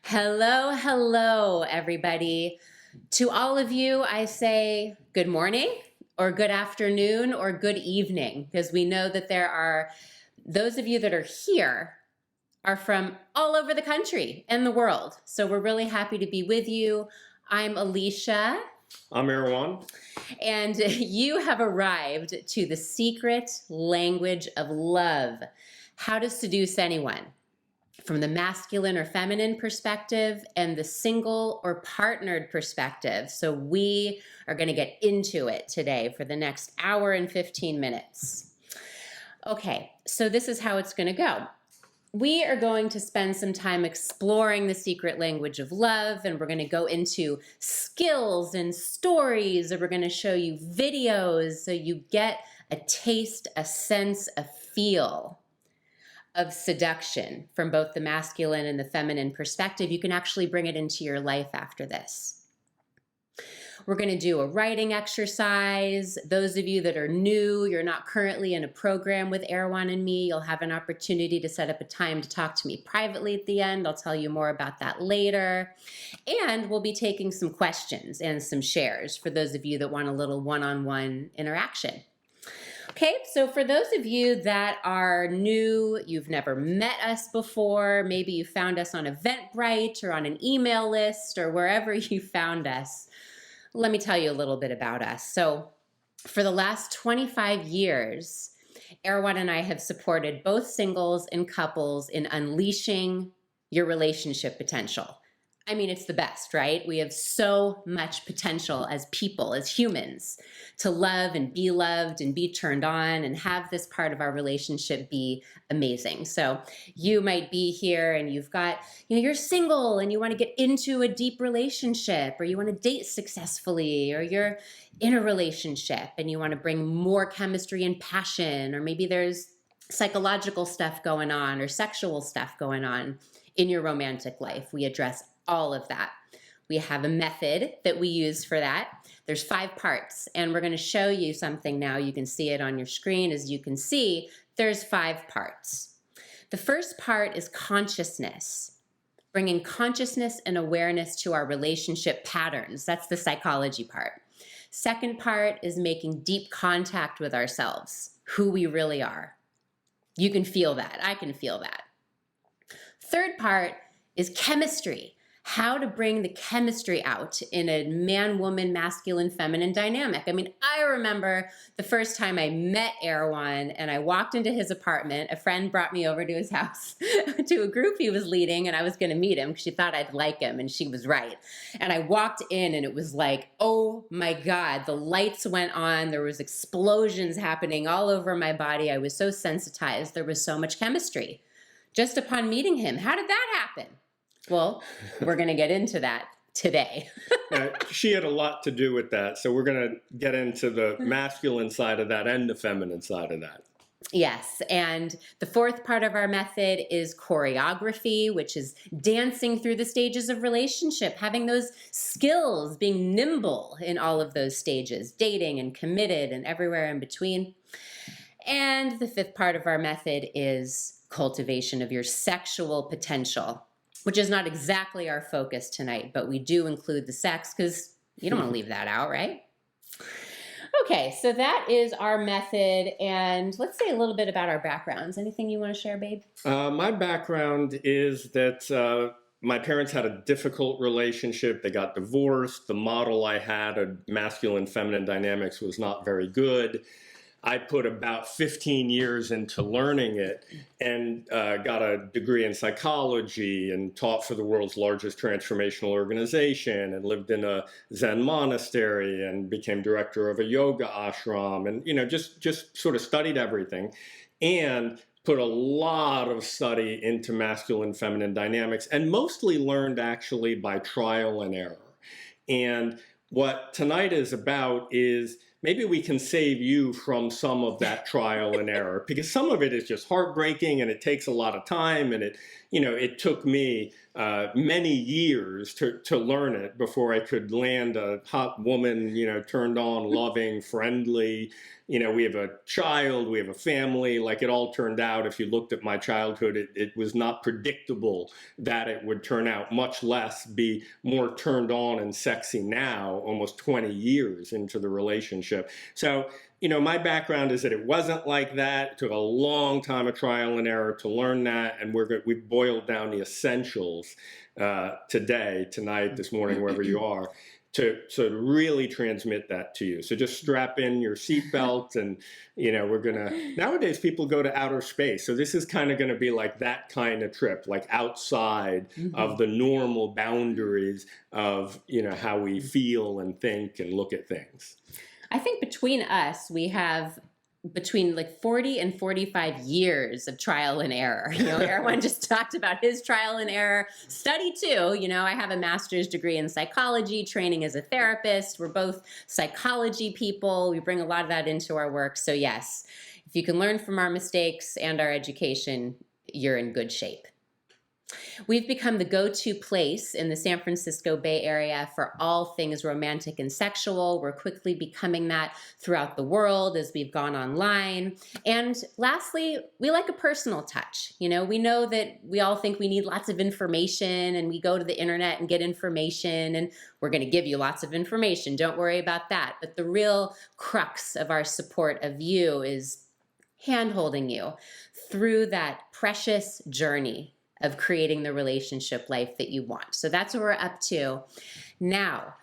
Hello, hello, everybody. To all of you, I say good morning or good afternoon or good evening, because we know that there are those of you that are here are from all over the country and the world. So we're really happy to be with you. I'm Alicia. I'm Erwan. And you have arrived to the secret language of love, how to seduce anyone, from the masculine or feminine perspective and the single or partnered perspective. So we are going to get into it today for the next hour and 15 minutes. Okay, so this is how it's going to go. We are going to spend some time exploring the secret language of love, and we're going to go into skills and stories, and we're going to show you videos so you get a taste, a sense, a feel of seduction from both the masculine and the feminine perspective. You can actually bring it into your life after this. We're going to do a writing exercise. Those of you that are new, you're not currently in a program with Erwan and me, you'll have an opportunity to set up a time to talk to me privately at the end. I'll tell you more about that later. And we'll be taking some questions and some shares for those of you that want a little one-on-one interaction. Okay, so for those of you that are new, you've never met us before, maybe you found us on Eventbrite or on an email list or wherever you found us, let me tell you a little bit about us. So for the last 25 years, Erwan and I have supported both singles and couples in unleashing your relationship potential. I mean, it's the best, right? We have so much potential as people, as humans, to love and be turned on and have this part of our relationship be amazing. So you might be here and you've got, you're single and you want to get into a deep relationship, or you want to date successfully, or you're in a relationship and you want to bring more chemistry and passion, or maybe there's psychological stuff going on or sexual stuff going on in your romantic life. We address all of that. We have a method that we use for that. There's 5 parts, and we're going to show you something now. You can see it on your screen. As you can see, there's 5 parts. The first part is consciousness, bringing consciousness and awareness to our relationship patterns. That's the psychology part. Second part is making deep contact with ourselves, who we really are. You can feel that. I can feel that. Third part is chemistry. How to bring the chemistry out in a man, woman, masculine, feminine dynamic. I mean, I remember the first time I met Erwan and I walked into his apartment. A friend brought me over to his house to a group he was leading, and I was going to meet him because she thought I'd like him, and she was right. And I walked in and it was like, oh my God, the lights went on. There was explosions happening all over my body. I was so sensitized. There was so much chemistry just upon meeting him. How did that happen? Well, we're going to get into that today. She had a lot to do with that. So we're going to get into the masculine side of that and the feminine side of that. Yes, and the fourth part of our method is choreography, which is dancing through the stages of relationship, having those skills, being nimble in all of those stages, dating and committed and everywhere in between. And the fifth part of our method is cultivation of your sexual potential, which is not exactly our focus tonight, but we do include the sex because you don't want to leave that out, right? Okay, so that is our method, and let's say a little bit about our backgrounds. Anything you want to share, babe? My background is that my parents had a difficult relationship. They got divorced. The model I had of masculine-feminine dynamics was not very good. I put about 15 years into learning it and got a degree in psychology and taught for the world's largest transformational organization and lived in a Zen monastery and became director of a yoga ashram and, just sort of studied everything and put a lot of study into masculine feminine dynamics and mostly learned actually by trial and error. And what tonight is about is maybe we can save you from some of that trial and error, because some of it is just heartbreaking and it takes a lot of time, and it took me many years to learn it before I could land a hot woman, turned on, loving, friendly. We have a child, we have a family. Like, it all turned out, if you looked at my childhood, it was not predictable that it would turn out, much less be more turned on and sexy now, almost 20 years into the relationship. So, my background is that it wasn't like that. It took a long time of trial and error to learn that, and we've boiled down the essentials today, tonight, this morning, wherever you are, to really transmit that to you. So just strap in your seatbelt, and nowadays people go to outer space. So this is kind of going to be like that kind of trip, like outside of the normal boundaries of, how we feel and think and look at things. I think between us, we have between like 40 and 45 years of trial and error. Erwan just talked about his trial and error study too. I have a master's degree in psychology, training as a therapist. We're both psychology people. We bring a lot of that into our work. So yes, if you can learn from our mistakes and our education, you're in good shape. We've become the go-to place in the San Francisco Bay Area for all things romantic and sexual. We're quickly becoming that throughout the world as we've gone online. And lastly, we like a personal touch. We know that we all think we need lots of information, and we go to the internet and get information, and we're going to give you lots of information. Don't worry about that. But the real crux of our support of you is hand-holding you through that precious journey of creating the relationship life that you want. So that's what we're up to. Now,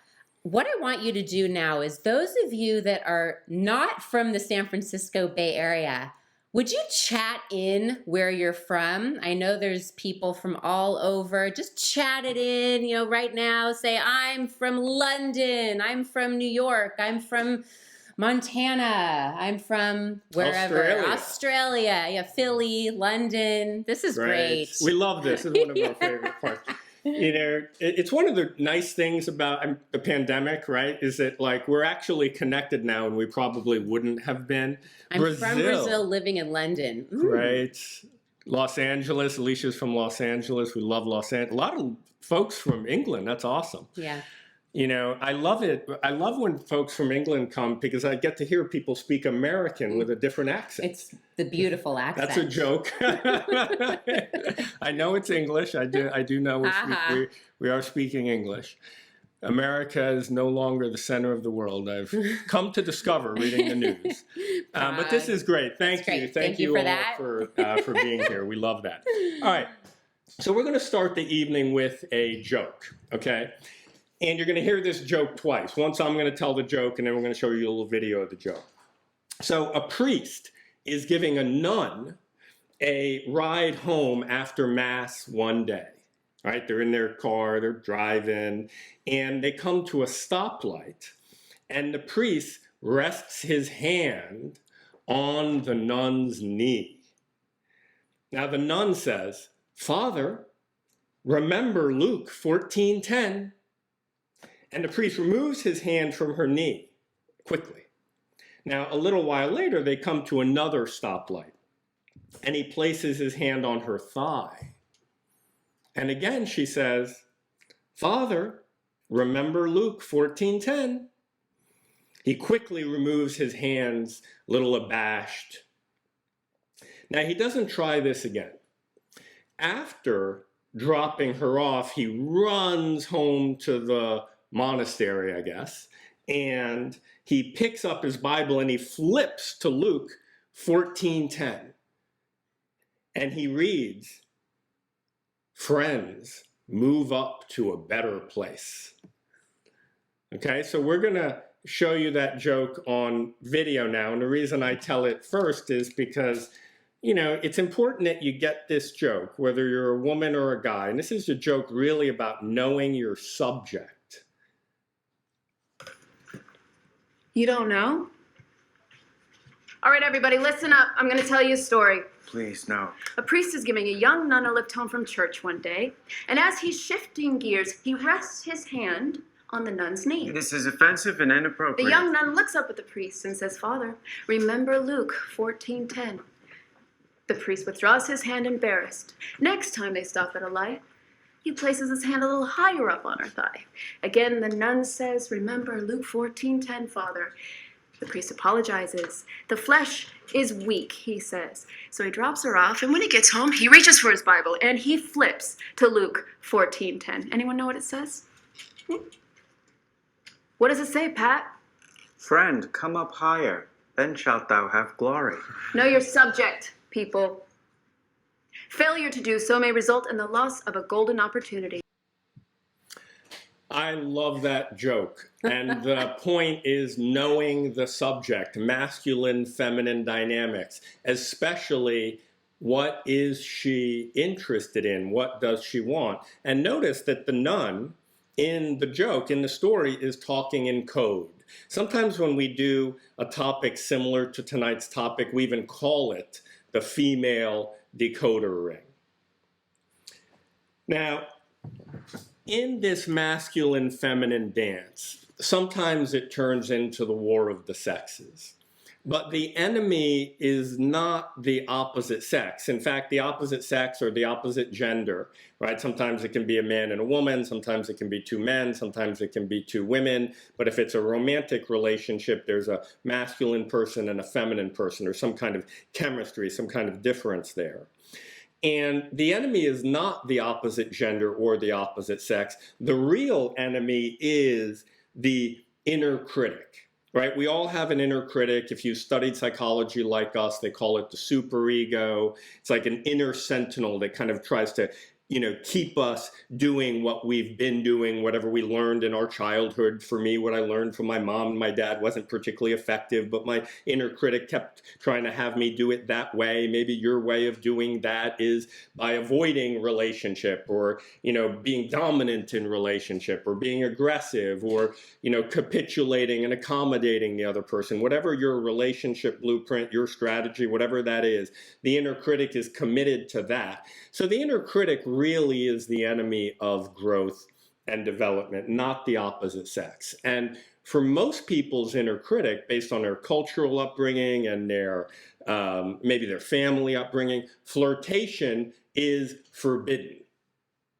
what I want you to do now is, those of you that are not from the San Francisco Bay Area, would you chat in where you're from? I know there's people from all over. Just chat it in, right now. Say, I'm from London. I'm from New York. I'm from Montana. I'm from wherever. Australia. Yeah, Philly, London. This is great. We love this. It's one of our favorite parts. It's one of the nice things about the pandemic, right? Is that, like, we're actually connected now, and we probably wouldn't have been. I'm from Brazil, living in London. Ooh. Right. Los Angeles. Alicia's from Los Angeles. We love Los Angeles. A lot of folks from England. That's awesome. Yeah. I love it. I love when folks from England come, because I get to hear people speak American with a different accent. It's the beautiful accent. That's a joke. I know it's English. I do know we are speaking English. America is no longer the center of the world. I've come to discover reading the news. But this is great. Thank you. Thank you all for being here. We love that. All right. So we're going to start the evening with a joke, okay? And you're going to hear this joke twice. Once I'm going to tell the joke, and then we're going to show you a little video of the joke. So a priest is giving a nun a ride home after Mass one day. Right? They're in their car, they're driving, and they come to a stoplight, and the priest rests his hand on the nun's knee. Now the nun says, "Father, remember Luke 14:10. And the priest removes his hand from her knee quickly. Now, a little while later, they come to another stoplight, and he places his hand on her thigh. And again, she says, "Father, remember Luke 14:10. He quickly removes his hands, a little abashed. Now, he doesn't try this again. After dropping her off, he runs home to the monastery, I guess, and he picks up his Bible and he flips to Luke 14:10. And he reads, "Friends, move up to a better place." Okay, so we're going to show you that joke on video now. And the reason I tell it first is because, it's important that you get this joke, whether you're a woman or a guy. And this is a joke really about knowing your subject. You don't know? All right, everybody, listen up. I'm going to tell you a story. Please, no. A priest is giving a young nun a lift home from church one day, and as he's shifting gears, he rests his hand on the nun's knee. This is offensive and inappropriate. The young nun looks up at the priest and says, "Father, remember Luke 14:10. The priest withdraws his hand embarrassed. Next time they stop at a light, he places his hand a little higher up on her thigh. Again, the nun says, "Remember Luke 14:10, Father." The priest apologizes. "The flesh is weak," he says. So he drops her off, and when he gets home, he reaches for his Bible, and he flips to Luke 14:10. Anyone know what it says? What does it say, Pat? Friend, come up higher, then shalt thou have glory. Know your subject, people. Failure to do so may result in the loss of a golden opportunity. I love that joke. And the point is knowing the subject, masculine, feminine dynamics, especially what is she interested in? What does she want? And notice that the nun in the joke, in the story, is talking in code. Sometimes when we do a topic similar to tonight's topic, we even call it the female decoder ring. Now, in this masculine-feminine dance, sometimes it turns into the war of the sexes. But the enemy is not the opposite sex. In fact, the opposite sex or the opposite gender, right? Sometimes it can be a man and a woman, sometimes it can be two men, sometimes it can be two women. But if it's a romantic relationship, there's a masculine person and a feminine person, or some kind of chemistry, some kind of difference there. And the enemy is not the opposite gender or the opposite sex. The real enemy is the inner critic, right? We all have an inner critic. If you studied psychology like us, they call it the superego. It's like an inner sentinel that kind of tries to, keep us doing what we've been doing, whatever we learned in our childhood. For me, what I learned from my mom and my dad wasn't particularly effective, but my inner critic kept trying to have me do it that way. Maybe your way of doing that is by avoiding relationship, or, being dominant in relationship, or being aggressive, or, capitulating and accommodating the other person. Whatever your relationship blueprint, your strategy, whatever that is, the inner critic is committed to that. So the inner critic really is the enemy of growth and development, not the opposite sex. And for most people's inner critic, based on their cultural upbringing and their maybe their family upbringing, flirtation is forbidden,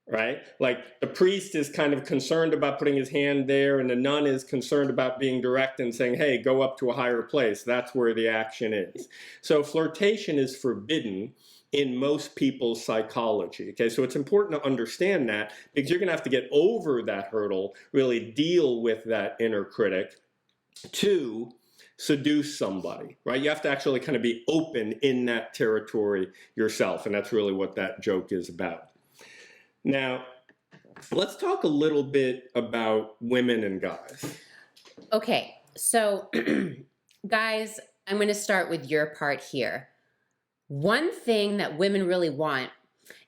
right? Like the priest is kind of concerned about putting his hand there, and the nun is concerned about being direct and saying, hey, go up to a higher place. That's where the action is. So flirtation is forbidden in most people's psychology. Okay, so it's important to understand that, because you're going to have to get over that hurdle, really deal with that inner critic to seduce somebody, right? You have to actually kind of be open in that territory yourself, and that's really what that joke is about. Now, let's talk a little bit about women and guys. Okay, so guys, I'm going to start with your part here. One thing that women really want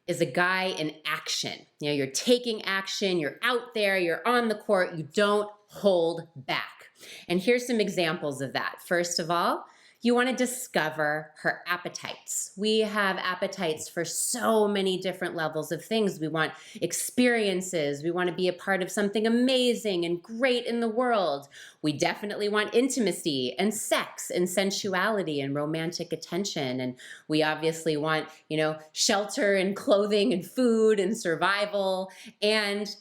is a guy in action. You're taking action, you're out there, you're on the court, you don't hold back. And here's some examples of that. First of all, you want to discover her appetites. We have appetites for so many different levels of things. We want experiences. We want to be a part of something amazing and great in the world. We definitely want intimacy and sex and sensuality and romantic attention. And we obviously want, shelter and clothing and food and survival and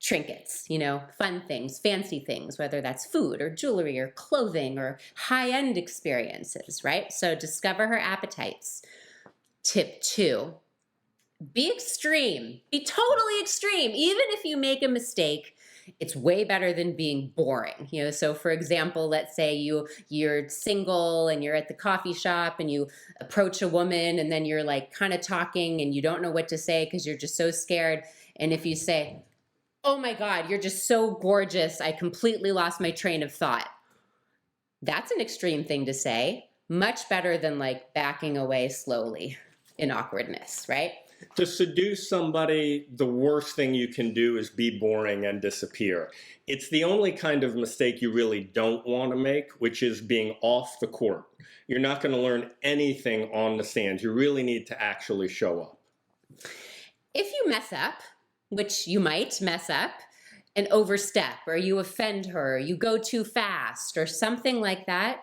trinkets, fun things, fancy things, whether that's food or jewelry or clothing or high-end experiences, right? So discover her appetites. Tip 2, be extreme. Be totally extreme. Even if you make a mistake, it's way better than being boring. So for example, let's say you're single and you're at the coffee shop and you approach a woman, and then you're like kind of talking and you don't know what to say because you're just so scared. And if you say, oh my God, you're just so gorgeous, I completely lost my train of thought. That's an extreme thing to say. Much better than like backing away slowly in awkwardness, right? To seduce somebody, the worst thing you can do is be boring and disappear. It's the only kind of mistake you really don't want to make, which is being off the court. You're not going to learn anything on the stand. You really need to actually show up. If you mess up, which you might mess up, an overstep, or you offend her, or you go too fast, or something like that,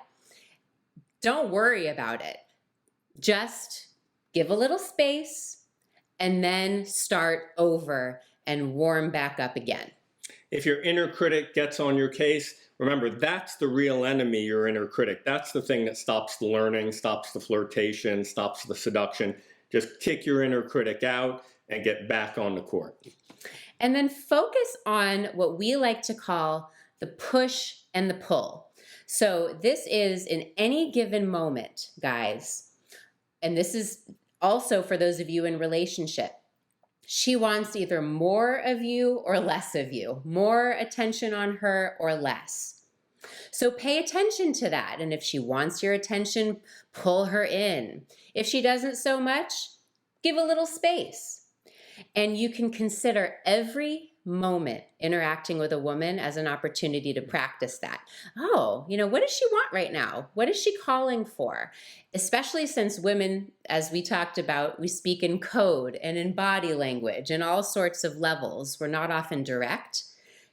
don't worry about it. Just give a little space and then start over and warm back up again. If your inner critic gets on your case, remember, that's the real enemy, your inner critic. That's the thing that stops the learning, stops the flirtation, stops the seduction. Just kick your inner critic out and get back on the court. And then focus on what we like to call the push and the pull. So this is in any given moment, guys, and this is also for those of you in relationship. She wants either more of you or less of you, more attention on her or less. So pay attention to that. And if she wants your attention, pull her in. If she doesn't so much, give a little space. And you can consider every moment interacting with a woman as an opportunity to practice that. Oh, what does she want right now? What is she calling for? Especially since women, as we talked about, we speak in code and in body language and all sorts of levels. We're not often direct.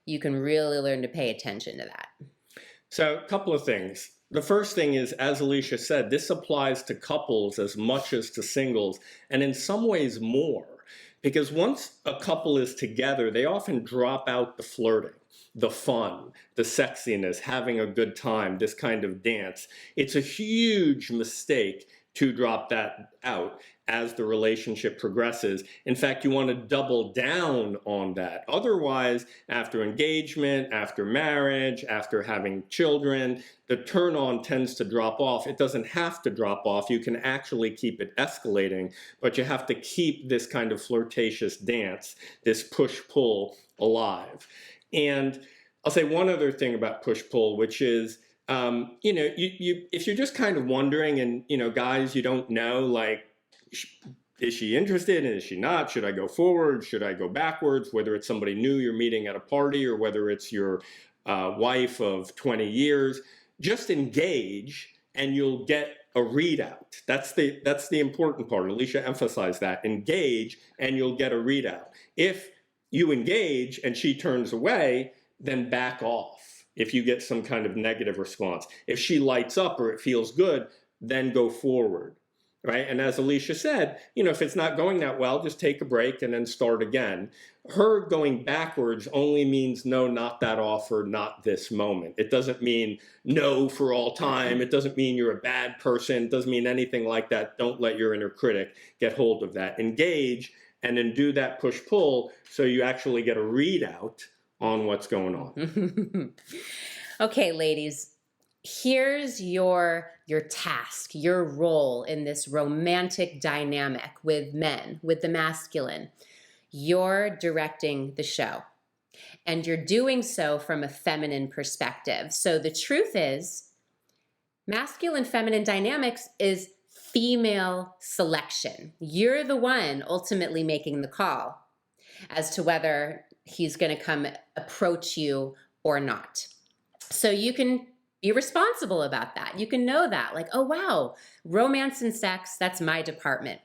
You can really learn to pay attention to that. So a couple of things. The first thing is, as Alicia said, this applies to couples as much as to singles, and in some ways more. Because once a couple is together, they often drop out the flirting, the fun, the sexiness, having a good time, this kind of dance. It's a huge mistake to drop that out as the relationship progresses. In fact, you want to double down on that. Otherwise, after engagement, after marriage, after having children, the turn on tends to drop off. It doesn't have to drop off. You can actually keep it escalating, but you have to keep this kind of flirtatious dance, this push-pull alive. And I'll say one other thing about push-pull, which is, if you're just kind of wondering and, guys, you don't know, like, is she interested and is she not? Should I go forward? Should I go backwards? Whether it's somebody new you're meeting at a party or whether it's your wife of 20 years, just engage and you'll get a readout. That's the important part. Alicia emphasized that. Engage and you'll get a readout. If you engage and she turns away, then back off if you get some kind of negative response. If she lights up or it feels good, then go forward. Right? And as Alicia said, if it's not going that well, just take a break and then start again. Her going backwards only means no, not that offer, not this moment. It doesn't mean no for all time. It doesn't mean you're a bad person. It doesn't mean anything like that. Don't let your inner critic get hold of that. Engage and then do that push-pull so you actually get a readout on what's going on. Okay, ladies. Here's your task, your role in this romantic dynamic with men, with the masculine. You're directing the show, and you're doing so from a feminine perspective. So the truth is, masculine-feminine dynamics is female selection. You're the one ultimately making the call as to whether he's going to come approach you or not. So you can be responsible about that. You can know that, like, oh, wow, romance and sex, that's my department.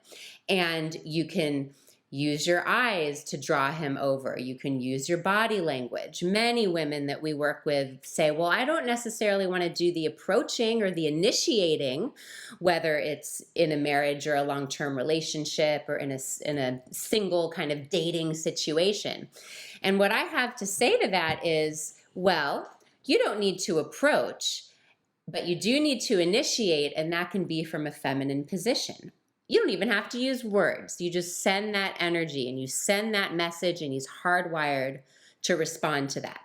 And you can use your eyes to draw him over. You can use your body language. Many women that we work with say, well, I don't necessarily want to do the approaching or the initiating, whether it's in a marriage or a long-term relationship or in a single kind of dating situation. And what I have to say to that is, well, you don't need to approach, but you do need to initiate, and that can be from a feminine position. You don't even have to use words. You just send that energy and you send that message, and he's hardwired to respond to that.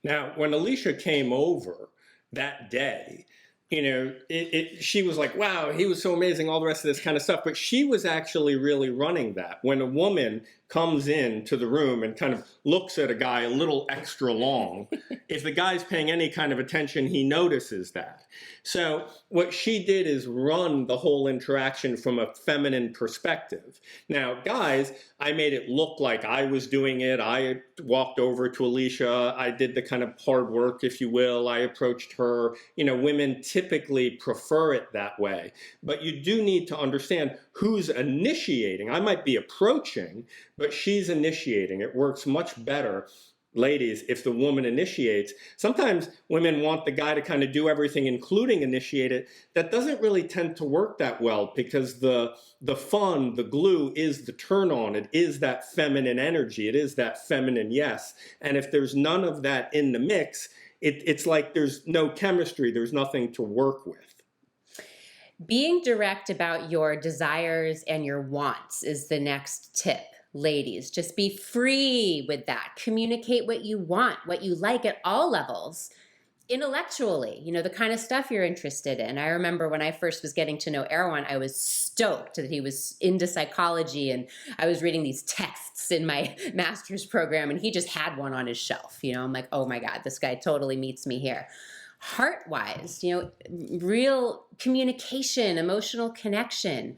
Now, when Alicia came over that day, she was like, wow, he was so amazing, all the rest of this kind of stuff. But she was actually really running that. When a woman comes into the room and kind of looks at a guy a little extra long, if the guy's paying any kind of attention, he notices that. So what she did is run the whole interaction from a feminine perspective. Now, guys, I made it look like I was doing it. I walked over to Alicia. I did the kind of hard work, if you will. I approached her. Women typically prefer it that way. But you do need to understand who's initiating. I might be approaching, but she's initiating. It works much better ladies, if the woman initiates, sometimes women want the guy to kind of do everything, including initiate it. That doesn't really tend to work that well, because the fun, the glue is the turn on. It is that feminine energy. It is that feminine yes. And if there's none of that in the mix, it's like there's no chemistry. There's nothing to work with. Being direct about your desires and your wants is the next tip. Ladies, just be free with that. Communicate what you want, what you like at all levels. Intellectually, the kind of stuff you're interested in. I remember when I first was getting to know Erwan, I was stoked that he was into psychology, and I was reading these texts in my master's program, and he just had one on his shelf. I'm like, oh my God, this guy totally meets me here. Heart-wise, real communication, emotional connection.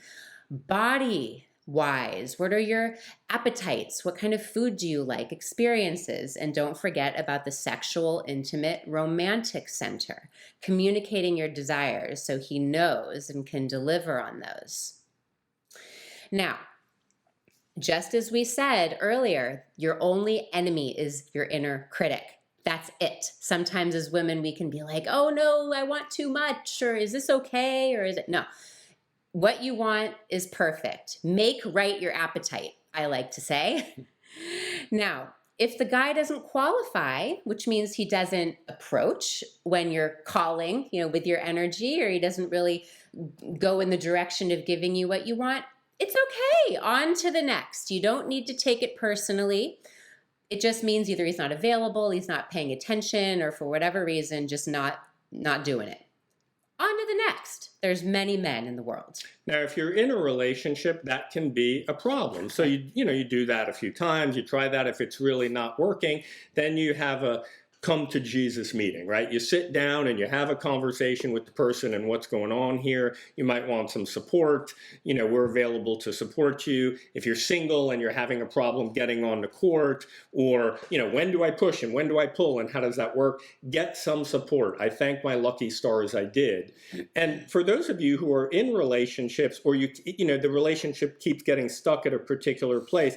Body-wise, what are your appetites? What kind of food do you like? Experiences. And don't forget about the sexual, intimate, romantic center. Communicating your desires so he knows and can deliver on those. Now, just as we said earlier, your only enemy is your inner critic. That's it. Sometimes as women, we can be like, oh no, I want too much, or is this okay, or is it? No. What you want is perfect. Make right your appetite, I like to say. Now, if the guy doesn't qualify, which means he doesn't approach when you're calling, with your energy, or he doesn't really go in the direction of giving you what you want, it's okay. On to the next. You don't need to take it personally. It just means either he's not available, he's not paying attention, or for whatever reason, just not doing it. On to the next. There's many men in the world. Now, if you're in a relationship, that can be a problem. So you do that a few times, you try that. If it's really not working, then you have a come to Jesus meeting, right? You sit down and you have a conversation with the person and what's going on here. You might want some support. We're available to support you. If you're single and you're having a problem getting on the court, or, when do I push and when do I pull and how does that work? Get some support. I thank my lucky stars I did. And for those of you who are in relationships, or the relationship keeps getting stuck at a particular place,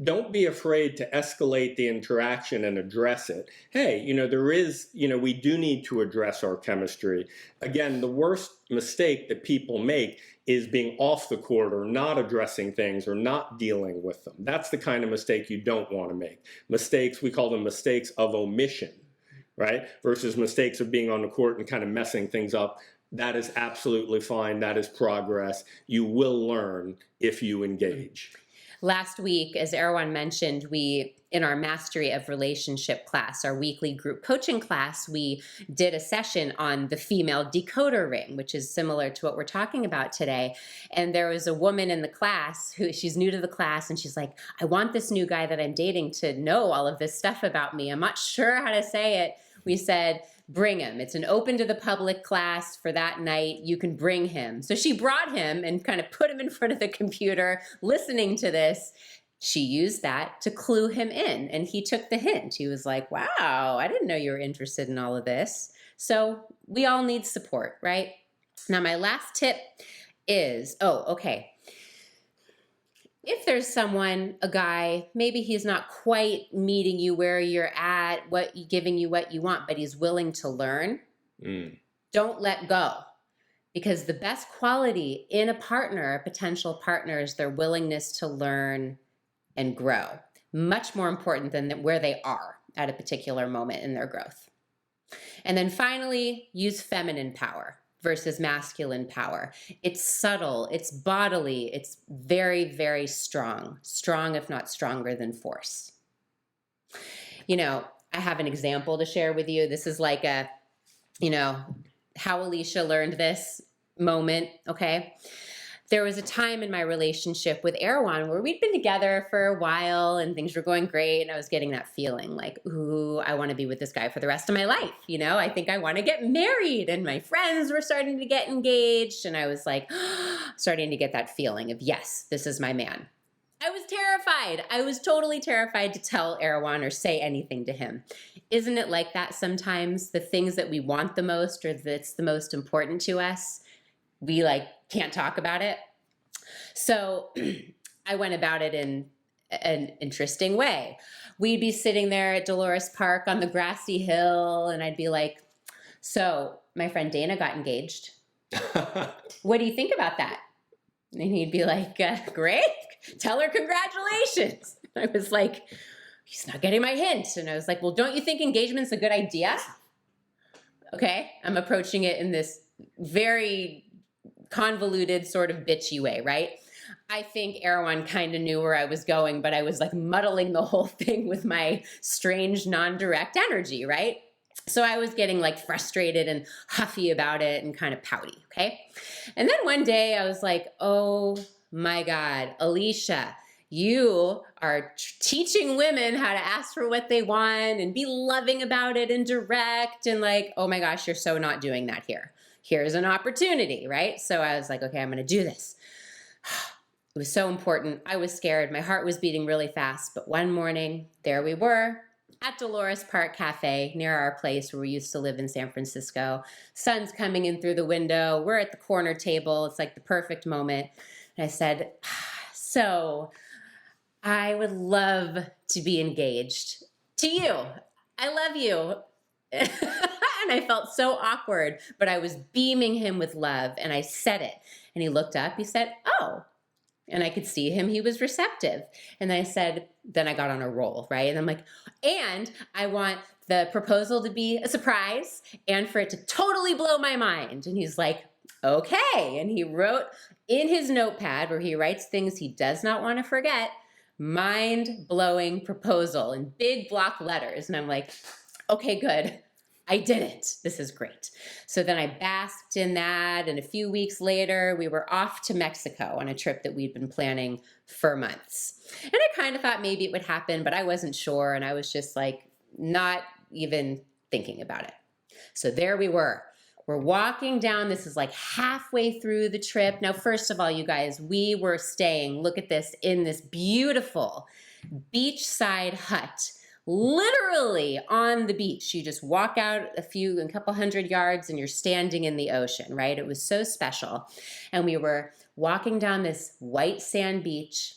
don't be afraid to escalate the interaction and address it. Hey, we do need to address our chemistry. Again, the worst mistake that people make is being off the court, or not addressing things, or not dealing with them. That's the kind of mistake you don't want to make. Mistakes, we call them mistakes of omission, right? Versus mistakes of being on the court and kind of messing things up. That is absolutely fine. That is progress. You will learn if you engage. Last week, as Erwan mentioned, in our Mastery of Relationship class, our weekly group coaching class, we did a session on the female decoder ring, which is similar to what we're talking about today. And there was a woman in the class she's new to the class, and she's like, I want this new guy that I'm dating to know all of this stuff about me. I'm not sure how to say it. We said, bring him. It's an open to the public class for that night. You can bring him. So she brought him and kind of put him in front of the computer, listening to this. She used that to clue him in, and he took the hint. He was like, wow, I didn't know you were interested in all of this. So we all need support, right? Now, my last tip is, if there's someone, a guy, maybe he's not quite meeting you where you're at, giving you what you want, but he's willing to learn, don't let go. Because the best quality in a partner, a potential partner, is their willingness to learn and grow. Much more important than where they are at a particular moment in their growth. And then finally, use feminine power versus masculine power. It's subtle, it's bodily, it's very, very strong. Strong, if not stronger than force. I have an example to share with you. This is like how Alicia learned this moment, okay? There was a time in my relationship with Erwan where we'd been together for a while and things were going great, and I was getting that feeling like, ooh, I want to be with this guy for the rest of my life. I think I want to get married, and my friends were starting to get engaged, and I was like, starting to get that feeling of, yes, this is my man. I was terrified. I was totally terrified to tell Erwan or say anything to him. Isn't it like that sometimes? The things that we want the most, or that's the most important to us, we can't talk about it. So I went about it in an interesting way. We'd be sitting there at Dolores Park on the grassy hill, and I'd be like, so my friend Dana got engaged. What do you think about that? And he'd be like, great, tell her congratulations. I was like, he's not getting my hint. And I was like, well, don't you think engagement's a good idea? Okay, I'm approaching it in this very convoluted sort of bitchy way, right? I think Erwan kind of knew where I was going, but I was like muddling the whole thing with my strange non-direct energy, right? So I was getting like frustrated and huffy about it and kind of pouty, okay? And then one day I was like, oh my God, Alicia, you are teaching women how to ask for what they want and be loving about it and direct, and like, oh my gosh, you're so not doing that here. Here's an opportunity, right? So I was like, okay, I'm going to do this. It was so important. I was scared. My heart was beating really fast. But one morning, there we were at Dolores Park Cafe near our place where we used to live in San Francisco. Sun's coming in through the window. We're at the corner table. It's like the perfect moment. And I said, so I would love to be engaged to you. I love you. And I felt so awkward, but I was beaming him with love, and I said it. And he looked up, he said, oh. And I could see him, he was receptive. And I said, then I got on a roll, right? And I'm like, and I want the proposal to be a surprise and for it to totally blow my mind. And he's like, okay. And he wrote in his notepad, where he writes things he does not want to forget, mind-blowing proposal in big block letters. And I'm like, okay, good. I did it. This is great. So then I basked in that, and a few weeks later, we were off to Mexico on a trip that we'd been planning for months. And I kind of thought maybe it would happen, but I wasn't sure, and I was just like not even thinking about it. So there we were. We're walking down. This is like halfway through the trip. Now, first of all, you guys, we were staying, look at this, in this beautiful beachside hut, literally on the beach. You just walk out a couple hundred yards and you're standing in the ocean, right? It was so special. And we were walking down this white sand beach.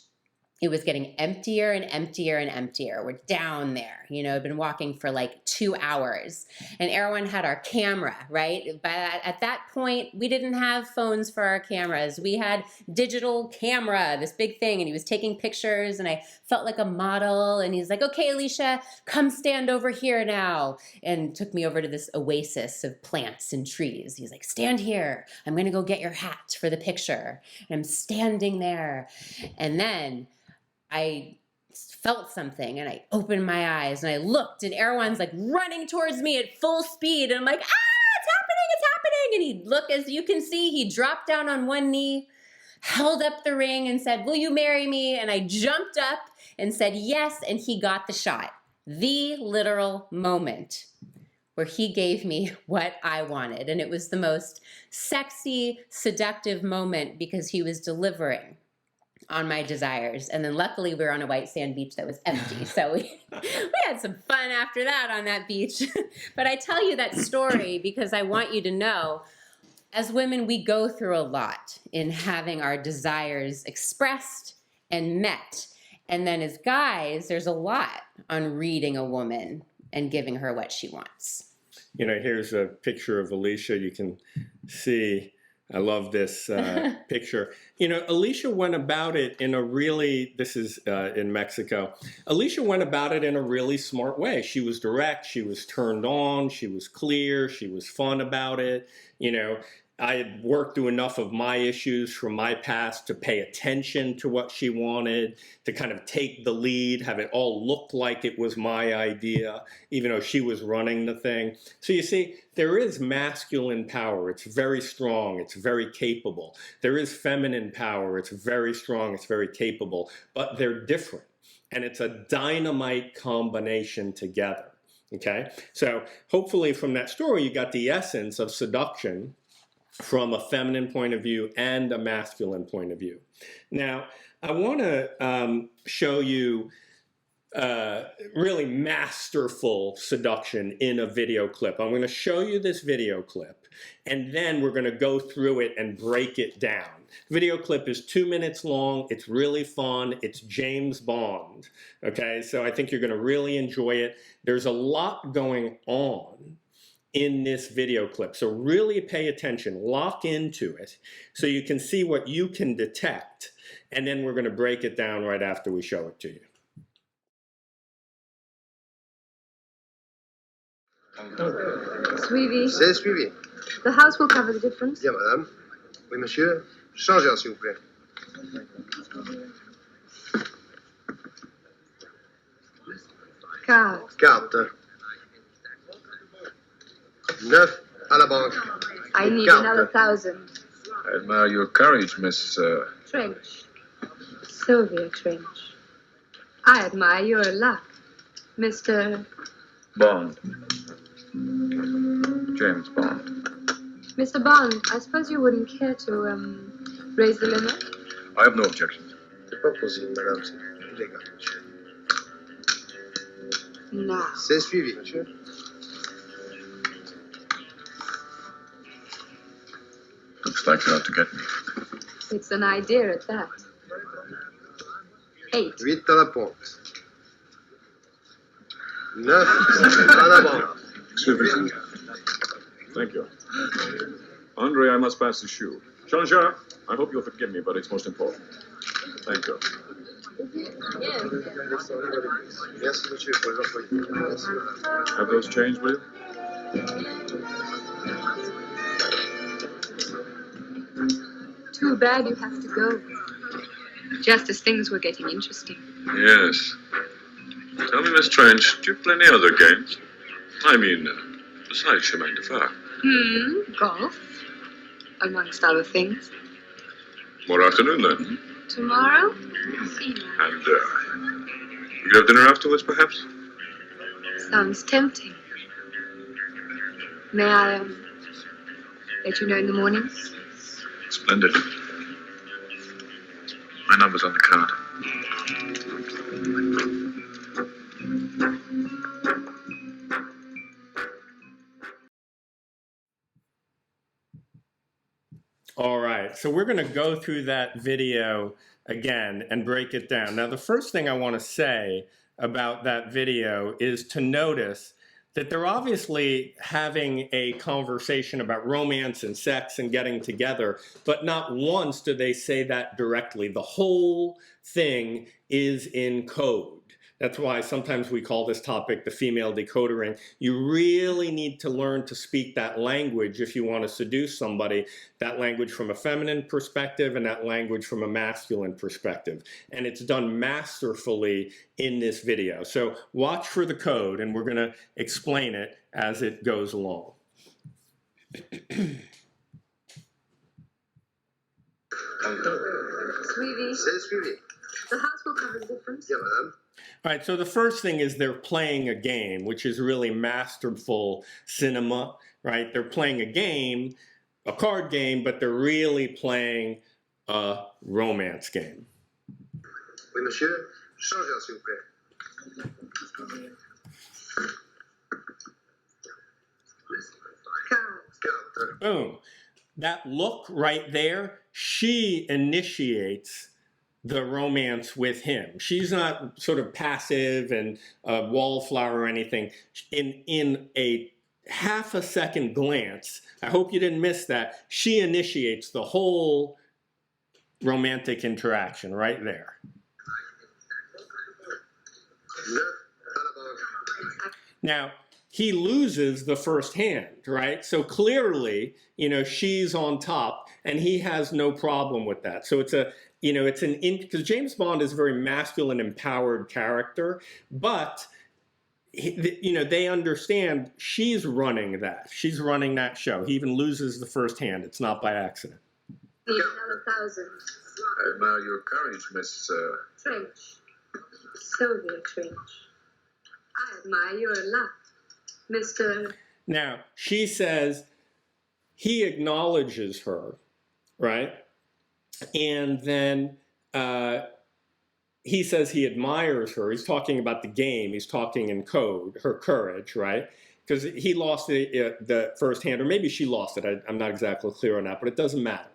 It was getting emptier and emptier and emptier. We're down there, I'd been walking for like 2 hours, and Erwan had our camera, right? But at that point, we didn't have phones for our cameras. We had digital camera, this big thing, and he was taking pictures, and I felt like a model, and he's like, okay, Alicia, come stand over here now, and took me over to this oasis of plants and trees. He's like, stand here. I'm going to go get your hat for the picture. And I'm standing there, and then I felt something, and I opened my eyes, and I looked, and Erwan's like running towards me at full speed, and I'm like, it's happening, and he looked, as you can see, he dropped down on one knee, held up the ring, and said, will you marry me? And I jumped up and said yes, and he got the shot. The literal moment where he gave me what I wanted, and it was the most sexy, seductive moment because he was delivering on my desires. And then luckily we were on a white sand beach that was empty. So we had some fun after that on that beach. But I tell you that story because I want you to know, as women, we go through a lot in having our desires expressed and met. And then as guys, there's a lot on reading a woman and giving her what she wants. Here's a picture of Alicia. You can see, I love this picture. Alicia went about it in a really, this is in Mexico. Alicia went about it in a really smart way. She was direct, she was turned on, she was clear, she was fun about it. I had worked through enough of my issues from my past to pay attention to what she wanted, to kind of take the lead, have it all look like it was my idea, even though she was running the thing. So you see, there is masculine power. It's very strong. It's very capable. There is feminine power. It's very strong. It's very capable. But they're different. And it's a dynamite combination together. Okay? So hopefully from that story, you got the essence of seduction from a feminine point of view and a masculine point of view. Now, I want to show you really masterful seduction in a video clip. I'm going to show you this video clip, and then we're going to go through it and break it down. Video clip is 2 minutes long. It's really fun. It's James Bond. Okay, so I think you're going to really enjoy it. There's a lot going on in this video clip, so really pay attention, lock into it, so you can see what you can detect, and then we're going to break it down right after we show it to you. Suivi. C'est suivi. The house will cover the difference. Bien, madame. Oui, monsieur. Changeur, s'il vous plaît. Card. Carte. 9 à la banque. I need Carte. another 1,000. I admire your courage, Miss. Trench. Sylvia Trench. I admire your luck, Mr. Bond. James Bond. Mr. Bond. I suppose you wouldn't care to raise the limit. I have no objections. C'est pas possible, madame. C'est illégal, monsieur. Now. C'est suivi, monsieur. Looks like you're out to get me. It's an idea at that. 8. 8 à la pointe. 9 à la banque. Excuse me. Thank you. Andre, I must pass the shoe. Jean-Jacques, I hope you'll forgive me, but it's most important. Thank you. Merci, monsieur, pour les employés. Merci, madame. Have those changed, will you? Too bad you have to go. Just as things were getting interesting. Yes. Tell me, Miss Trench, do you play any other games? I mean, besides chemin de fer. Golf. Amongst other things. More afternoon, then. Tomorrow? See you. And, you could have dinner afterwards, perhaps? Sounds tempting. May I, let you know in the morning? Splendid. My number's on the card. All right, so we're going to go through that video again and break it down. Now, the first thing I want to say about that video is to notice that they're obviously having a conversation about romance and sex and getting together, but not once do they say that directly. The whole thing is in code. That's why sometimes we call this topic the female decodering. You really need to learn to speak that language if you want to seduce somebody, that language from a feminine perspective and that language from a masculine perspective. And it's done masterfully in this video. So watch for the code, and we're going to explain it as it goes along. Sweetie. C'est suivi. The house will cover the difference. Bien, madame. All right, so the first thing is they're playing a game, which is really masterful cinema, right? They're playing a game, a card game, but they're really playing a romance game. Oui, monsieur. Changeur, s'il vous plaît. Carte. Boom. That look right there, she initiates the romance with him. She's not sort of passive and a wallflower or anything. In a half a second glance, I hope you didn't miss that, she initiates the whole romantic interaction right there. 9 à la banque. Now, he loses the first hand, right? So clearly, she's on top, and he has no problem with that. So it's because James Bond is a very masculine, empowered character, but they understand she's running that. She's running that show. He even loses the first hand. It's not by accident. Need another 1,000. I admire your courage, Miss. Trench. Sylvia Trench. I admire your luck, Mr. Now, she says he acknowledges her, right? And then he says he admires her. He's talking about the game. He's talking in code, her courage, right? Because he lost the first hand, or maybe she lost it. I'm not exactly clear on that, but it doesn't matter,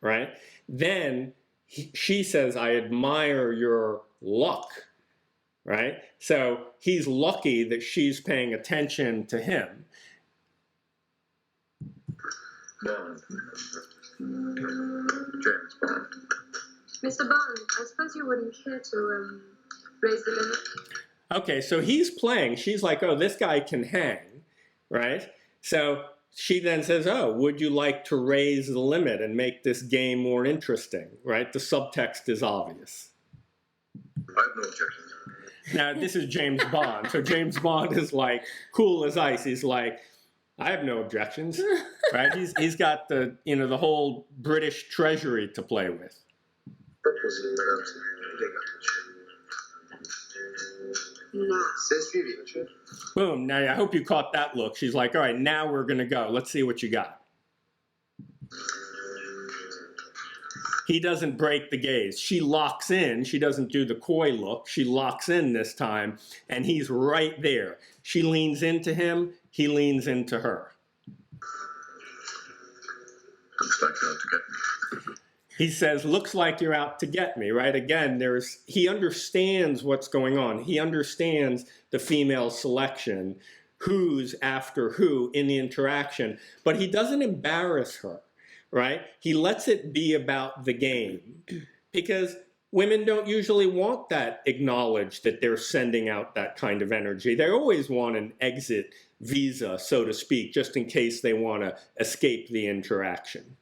right? Then she says, I admire your luck, right? So he's lucky that she's paying attention to him. Bond. James Bond. Mr. Bond, I suppose you wouldn't care to raise the limit? Okay, so he's playing. She's like, oh, this guy can hang, right? So she then says, oh, would you like to raise the limit and make this game more interesting, right? The subtext is obvious. I have no objection. Now, this is James Bond. So James Bond is like cool as ice. He's like, I have no objections, right? He's got the, the whole British treasury to play with. No. C'est suivi, monsieur. Boom. Now, I hope you caught that look. She's like, all right, now we're going to go. Let's see what you got. He doesn't break the gaze. She locks in. She doesn't do the coy look. She locks in this time, and he's right there. She leans into him. He leans into her. Looks like you're out to get me. He says, looks like you're out to get me, right? Again, he understands what's going on. He understands the female selection, who's after who in the interaction, but he doesn't embarrass her, right? He lets it be about the game because women don't usually want that acknowledged that they're sending out that kind of energy. They always want an exit visa, so to speak, just in case they want to escape the interaction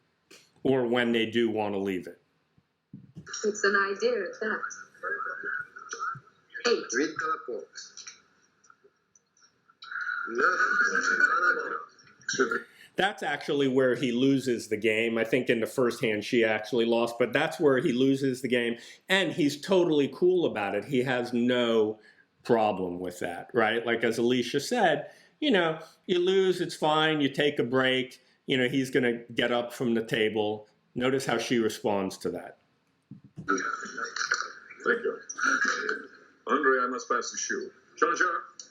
or when they do want to leave it. It's an idea of that. 8. Huit à la porte. 9. That's actually where he loses the game. I think in the first hand she actually lost, but that's where he loses the game. And he's totally cool about it. He has no problem with that, right? Like as Alicia said, you lose, it's fine, you take a break. He's going to get up from the table. Notice how she responds to that. Thank you. Andre, I must pass the shoe. Jean-Jacques,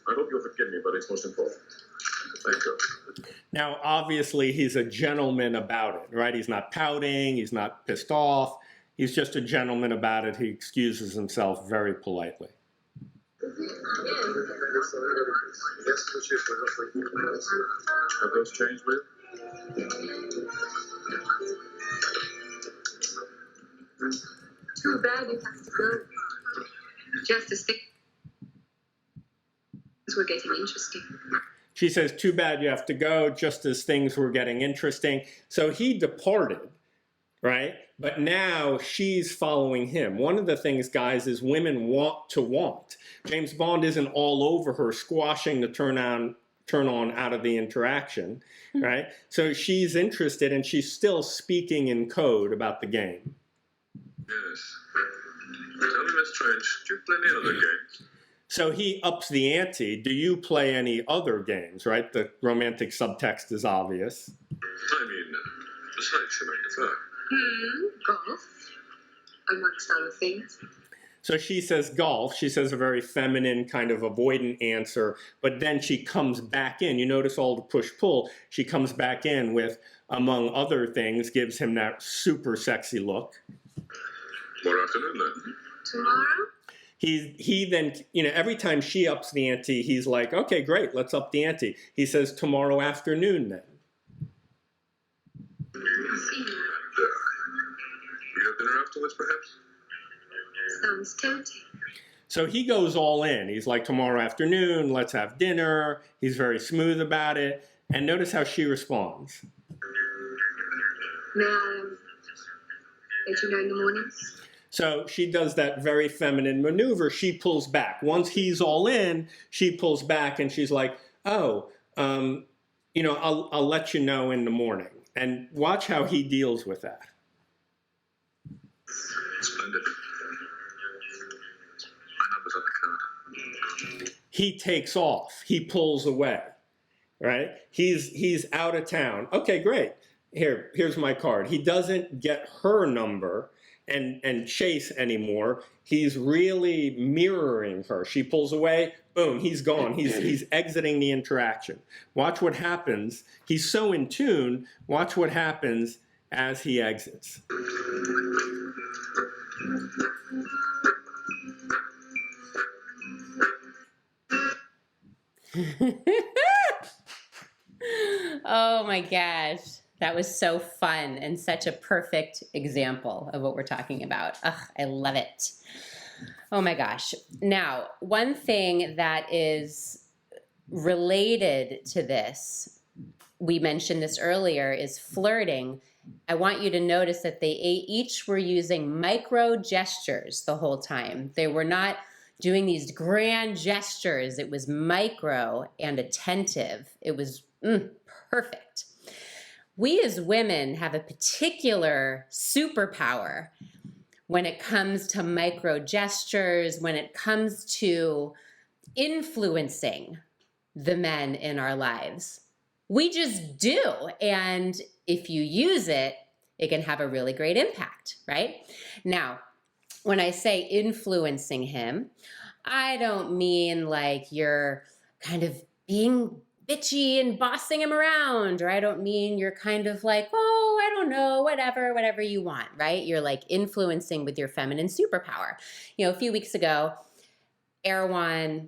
I hope you'll forgive me, but it's most important. Thank you. Now, obviously, he's a gentleman about it, right? He's not pouting. He's not pissed off. He's just a gentleman about it. He excuses himself very politely. Have those changed, will you? Too bad you have to go. Just as things were getting interesting. She says, too bad you have to go, just as things were getting interesting. So he departed, right? But now she's following him. One of the things, guys, is women want to want. James Bond isn't all over her, squashing the turn on out of the interaction, right? So she's interested, and she's still speaking in code about the game. Yes. Tell me, Miss Trench, do you play any other games? So he ups the ante. Do you play any other games, right? The romantic subtext is obvious. I mean, besides Chemin de Fer. Golf, amongst other things. So she says golf. She says a very feminine kind of avoidant answer, but then she comes back in. You notice all the push-pull. She comes back in with, among other things, gives him that super sexy look. More afternoon, then. Tomorrow? He then, every time she ups the ante, he's like, okay, great, let's up the ante. He says tomorrow afternoon then. And, we have dinner afterwards, perhaps? Sounds tempting. So he goes all in. He's like, tomorrow afternoon, let's have dinner. He's very smooth about it. And notice how she responds. May I let you know in the morning? So she does that very feminine maneuver. She pulls back. Once he's all in, she pulls back and she's like, oh, I'll let you know in the morning. And watch how he deals with that. Splendid. My number's on the card. He takes off. He pulls away, right? He's out of town. Okay, great. Here's my card. He doesn't get her number. and chase anymore. He's really mirroring her. She pulls away, boom, he's gone. He's exiting the interaction. Watch what happens. He's so in tune. Watch what happens as he exits. Oh my gosh. That was so fun and such a perfect example of what we're talking about. Ugh, I love it. Oh my gosh. Now, one thing that is related to this, we mentioned this earlier, is flirting. I want you to notice that they each were using micro gestures the whole time. They were not doing these grand gestures. It was micro and attentive. It was perfect. We as women have a particular superpower when it comes to micro gestures, when it comes to influencing the men in our lives. We just do. And if you use it, it can have a really great impact, right? Now, when I say influencing him, I don't mean like you're kind of being bitchy and bossing him around, or I don't mean you're kind of like, oh, I don't know, whatever you want, right? You're like influencing with your feminine superpower. You know, a few weeks ago, Erwan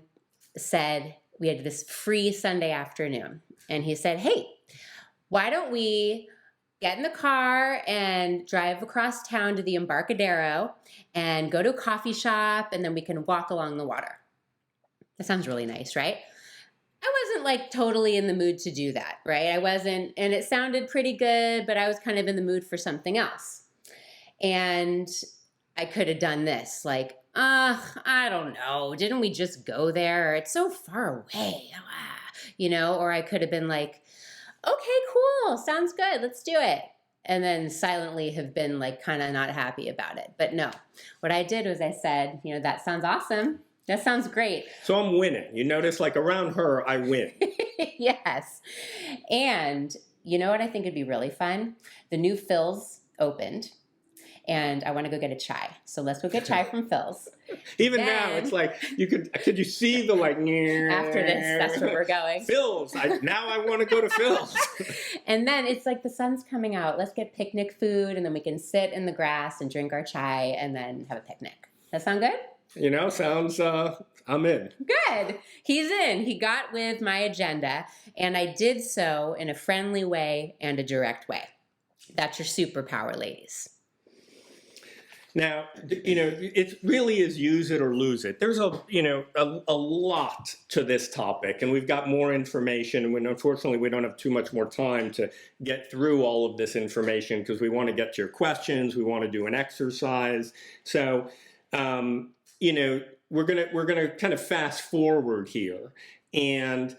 said we had this free Sunday afternoon, and he said, hey, why don't we get in the car and drive across town to the Embarcadero and go to a coffee shop, and then we can walk along the water. That sounds really nice, right? I wasn't like totally in the mood to do that, right? I wasn't, and it sounded pretty good, but I was kind of in the mood for something else. And I could have done this, like, I don't know, didn't we just go there? It's so far away, you know? Or I could have been like, okay, cool, sounds good, let's do it. And then silently have been like kind of not happy about it. But no, what I did was I said, you know, that sounds awesome. That sounds great. So I'm winning. You notice, like around her, I win. Yes. And you know what I think would be really fun? The new Phil's opened, and I want to go get a chai. So let's go get chai from Phil's. Even Then, now, it's like, could you see the like, after this, that's where we're going. Phil's. Now I want to go to Phil's. And then it's like the sun's coming out. Let's get picnic food, and then we can sit in the grass and drink our chai and then have a picnic. That sound good? You know, sounds, I'm in. Good. He's in. He got with my agenda, and I did so in a friendly way and a direct way. That's your superpower, ladies. Now, you know, it really is use it or lose it. There's a lot to this topic, and we've got more information. And unfortunately, we don't have too much more time to get through all of this information because we want to get to your questions. We want to do an exercise. So, you know, we're gonna kind of fast forward here. And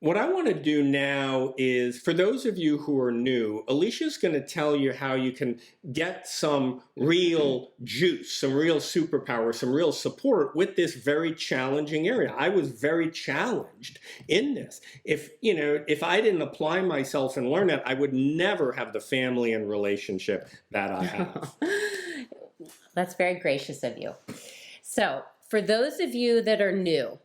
what I want to do now is, for those of you who are new, Alicia's going to tell you how you can get some real juice, some real superpower, some real support with this very challenging area. I was very challenged in this. If I didn't apply myself and learn it, I would never have the family and relationship that I have. That's very gracious of you. So for those of you that are new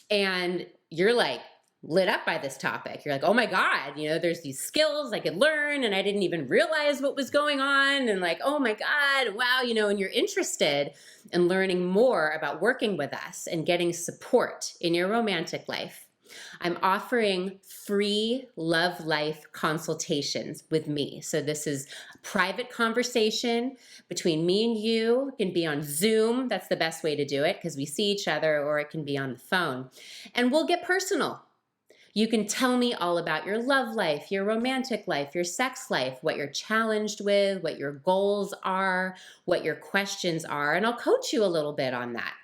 and you're like lit up by this topic, you're like, oh my God, you know, there's these skills I could learn and I didn't even realize what was going on. And like, oh my God, wow, you know, and you're interested in learning more about working with us and getting support in your romantic life. I'm offering free love life consultations with me. So this is a private conversation between me and you. It can be on Zoom. That's the best way to do it because we see each other, or it can be on the phone. And we'll get personal. You can tell me all about your love life, your romantic life, your sex life, what you're challenged with, what your goals are, what your questions are, and I'll coach you a little bit on that.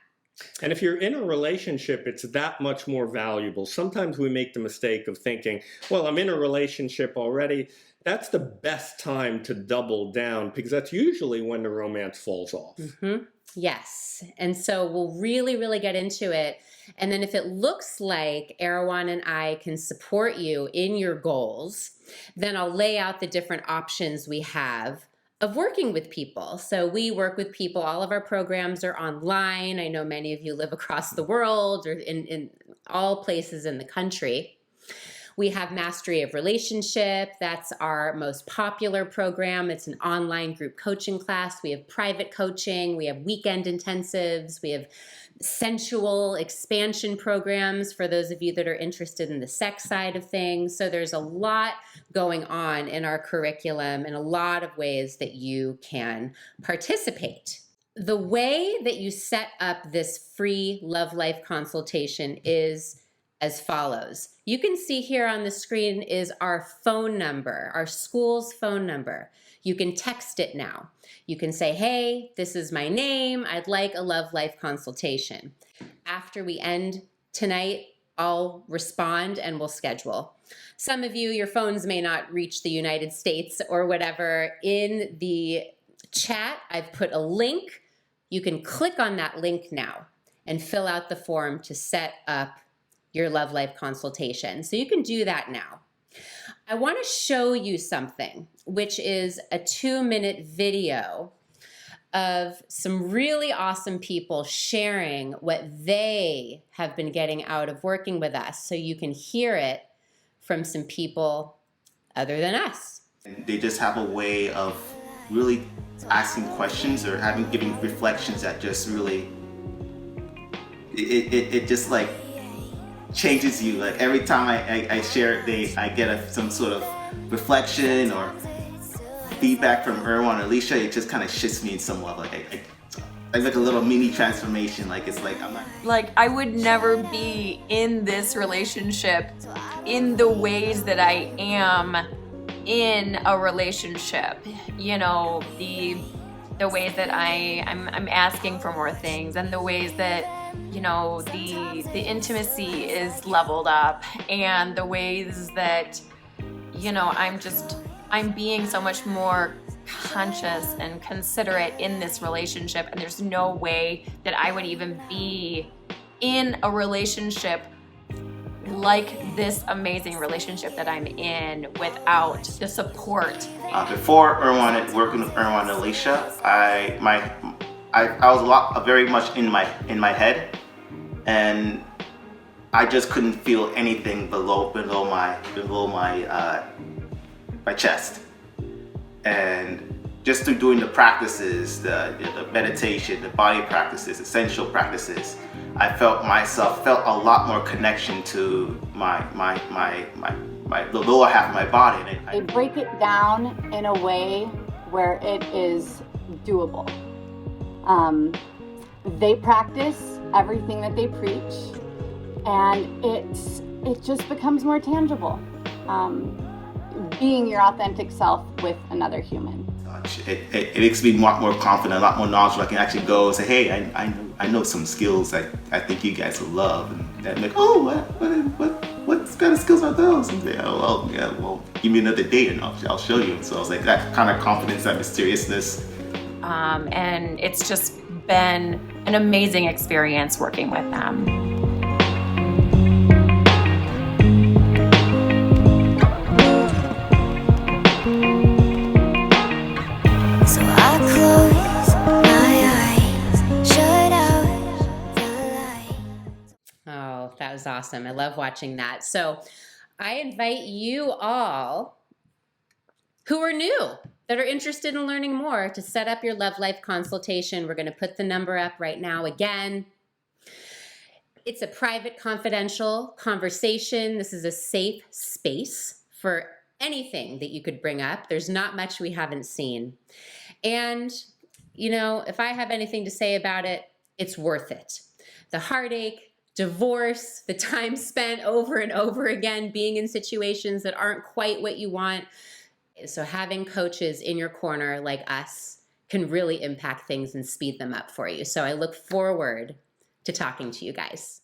And if you're in a relationship, it's that much more valuable. Sometimes we make the mistake of thinking, well, I'm in a relationship already. That's the best time to double down because that's usually when the romance falls off. Mm-hmm. Yes. And so we'll really, really get into it. And then if it looks like Erwan and I can support you in your goals, then I'll lay out the different options we have of working with people. So we work with people, all of our programs are online. I know many of you live across the world or in all places in the country. We have Mastery of Relationship. That's our most popular program. It's an online group coaching class. We have private coaching. We have weekend intensives. We have sensual expansion programs for those of you that are interested in the sex side of things. So there's a lot going on in our curriculum and a lot of ways that you can participate. The way that you set up this free love life consultation is as follows. You can see here on the screen is our phone number, our school's phone number. You can text it now. You can say, hey, this is my name. I'd like a love life consultation. After we end tonight, I'll respond and we'll schedule. Some of you, your phones may not reach the United States or whatever. In the chat, I've put a link. You can click on that link now and fill out the form to set up your love life consultation. So you can do that now. I want to show you something, which is a 2-minute video of some really awesome people sharing what they have been getting out of working with us. So you can hear it from some people other than us. They just have a way of really asking questions or giving reflections that just really, it just like changes you. Like every time I share it, I get some sort of reflection or feedback from Erwan or Alicia. It just kind of shifts me in some level. I like a little mini transformation. Like it's like I'm not. Like I would never be in this relationship in the ways that I am in a relationship. You know, the ways that I'm asking for more things, and the ways that, you know, the intimacy is leveled up, and the ways that, you know, I'm being so much more conscious and considerate in this relationship, and there's no way that I would even be in a relationship like this amazing relationship that I'm in without the support. Before Erwan, working with Erwan and Alicia, I was very much in my head, and I just couldn't feel anything below my chest. And just through doing the practices, the meditation, the body practices, essential practices, I felt a lot more connection to the lower half of my body. They break it down in a way where it is doable. They practice everything that they preach, and it just becomes more tangible. Being your authentic self with another human. It makes me a lot more confident, a lot more knowledgeable. I can actually go and say, hey, I know some skills that I think you guys will love. And I'm like, oh, what kind of skills are those? And say, oh, yeah, well, give me another date and I'll show you. So I was like, that kind of confidence, that mysteriousness. And it's just been an amazing experience working with them. That was awesome. I love watching that. So I invite you all who are new, that are interested in learning more, to set up your love life consultation. We're going to put the number up right now again. It's a private, confidential conversation. This is a safe space for anything that you could bring up. There's not much we haven't seen. And, you know, if I have anything to say about it, it's worth it. The heartache, divorce, the time spent over and over again being in situations that aren't quite what you want. So having coaches in your corner like us can really impact things and speed them up for you. So I look forward to talking to you guys.